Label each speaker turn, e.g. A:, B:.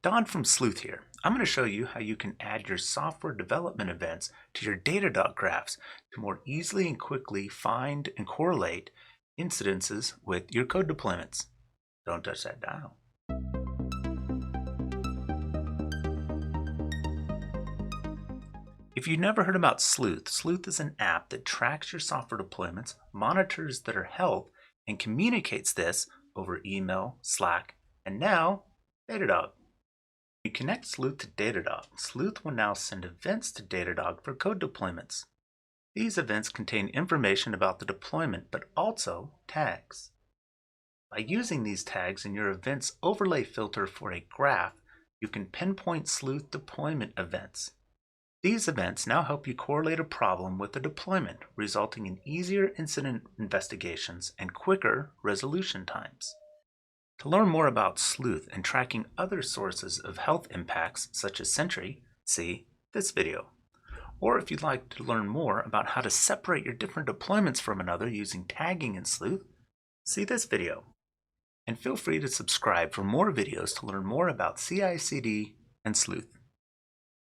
A: Don from Sleuth here. I'm going to show you how you can add your software development events to your Datadog graphs to more easily and quickly find and correlate incidences with your code deployments. Don't touch that dial. If you've never heard about Sleuth, Sleuth is an app that tracks your software deployments, monitors their health, and communicates this over email, Slack, and now Datadog. You connect Sleuth to Datadog. Sleuth will now send events to Datadog for code deployments. These events contain information about the deployment, but also tags. By using these tags in your events overlay filter for a graph, you can pinpoint Sleuth deployment events. These events now help you correlate a problem with a deployment, resulting in easier incident investigations and quicker resolution times. To learn more about Sleuth and tracking other sources of health impacts such as Sentry, see this video. Or if you'd like to learn more about how to separate your different deployments from another using tagging in Sleuth, see this video. And feel free to subscribe for more videos to learn more about CI/CD and Sleuth.